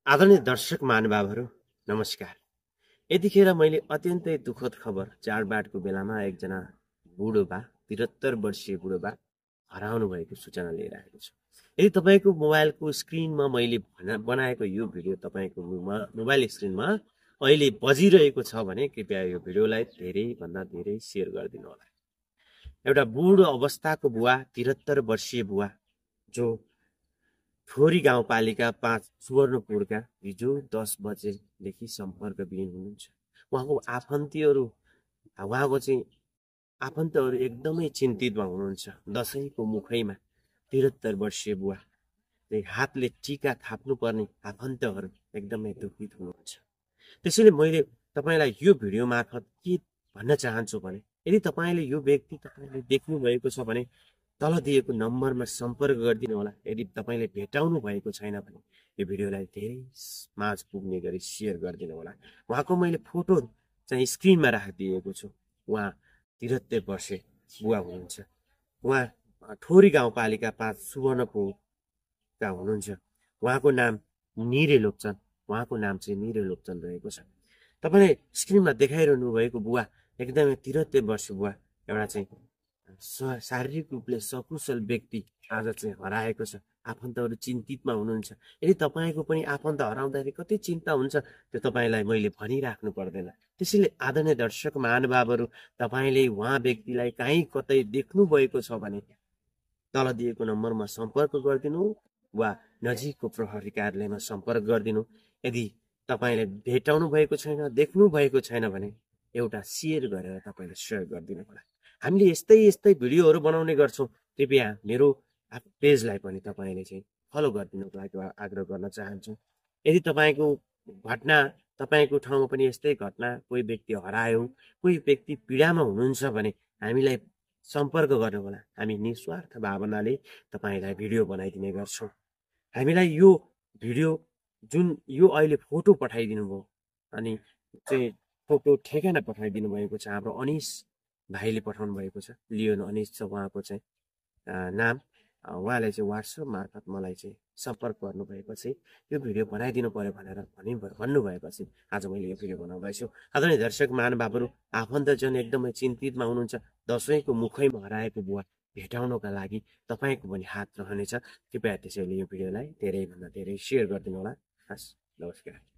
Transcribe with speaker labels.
Speaker 1: आदरणीय दर्शक महानुभावहरू नमस्कार। यतिखेर मैले अत्यन्तै दुःखद खबर चाडबाडको बेलामा एकजना बुढो बा 73 वर्षीय बुढो बा हराउनु भएको सूचना लिएर आएको छु। यदि तपाईँको मोबाइलको स्क्रिनमा मैले बनाएको यो भिडियो तपाईँको मोबाइल स्क्रिनमा अहिले बजिरहेको छ भने कृपया यो भिडियोलाई धेरैभन्दा धेरै सेयर गरिदिनु होला। एउटा बुढो अवस्थाको बुवा 73 वर्षीय बुवा जो ठोरी गाउँपालिका 5 सुवर्णपुरका हिजो 10 बजेदेखि सम्पर्कविहीन हुनुहुन्छ। उहाँको आफन्तहरू एकदमै चिन्तितमा हुनुहुन्छ। दसैँको मुखैमा 73 वर्षीय बुवा हातले टिका थाप्नुपर्ने आफन्तहरू एकदमै दुखित हुनुहुन्छ। त्यसैले मैले तपाईँलाई यो भिडियो मार्फत के भन्न चाहन्छु भने यदि तपाईँले यो व्यक्ति तपाईँले देख्नु भएको छ भने तल दिएको नम्बरमा सम्पर्क गरिदिनु होला। यदि तपाईँले भेटाउनु भएको छैन भने यो भिडियोलाई धेरै माझ पुग्ने गरी सेयर गरिदिनु होला। उहाँको मैले फोटो चाहिँ स्क्रिनमा राखिदिएको छु। उहाँ 73 वर्षे बुवा हुनुहुन्छ। उहाँ ठोरी गाउँपालिका 5 सुवर्णपुरका हुनुहुन्छ। उहाँको नाम निरे लोकचन। उहाँको नाम चाहिँ निरे लोकचन रहेको छ। तपाईँले स्क्रिनमा देखाइरहनु भएको बुवा एकदमै 73 वर्ष बुवा एउटा चाहिँ शारीरिक रूपले सकुशल व्यक्ति आज चाहिँ हराएको छ। आफन्तहरू चिन्तितमा हुनुहुन्छ। यदि तपाईँको पनि आफन्त हराउँदाखेरि कति चिन्ता हुन्छ त्यो तपाईँलाई मैले भनिराख्नु पर्दैन। त्यसैले आदरणीय दर्शक महानुभावहरू तपाईँले उहाँ व्यक्तिलाई कहीँ कतै देख्नु भएको छ भने तल दिएको नम्बरमा सम्पर्क गरिदिनु वा नजिकको प्रहरी कार्यालयमा सम्पर्क गरिदिनु। यदि तपाईँले भेटाउनु भएको छैन देख्नु भएको छैन भने एउटा सेयर गरेर तपाईँले सहयोग गरिदिनु होला। हामीले यस्तै भिडियोहरू बनाउने गर्छौँ। कृपया मेरो पेजलाई पनि तपाईँले चाहिँ फलो गरिदिनुको लागि आग्रह गर्न चाहन्छु। यदि तपाईँको घटना तपाईँको ठाउँमा पनि यस्तै घटना कोही व्यक्ति हरायो कोही व्यक्ति पीडामा हुनुहुन्छ भने हामीलाई सम्पर्क गर्नु होला। हामी निस्वार्थ भावनाले तपाईँलाई भिडियो बनाइदिने गर्छौँ। हामीलाई यो भिडियो जुन यो अहिले फोटो पठाइदिनु भयो अनि चाहिँ फोटो ठेगाना पठाइदिनु भएको छ हाम्रो अनिश भाइले पठाउनु भएको छ। लियोन अनिश छ उहाँको चाहिँ नाम। उहाँले चाहिँ वाट्सएप मार्फत मलाई चाहिँ सम्पर्क गर्नुभएपछि यो भिडियो बनाइदिनु पर्यो भनेर भन्नुभएपछि आज मैले यो भिडियो बनाउँदैछु। आदरणीय दर्शक महानुभावहरू आफन्तजन एकदमै चिन्तितमा हुनुहुन्छ। दसैँको मुखैमा हराएको बुवा भेटाउनका लागि तपाईँको पनि हात रहनेछ। कृपया त्यसैले यो भिडियोलाई धेरैभन्दा धेरै सेयर गरिदिनु होला। हस्, नमस्कार।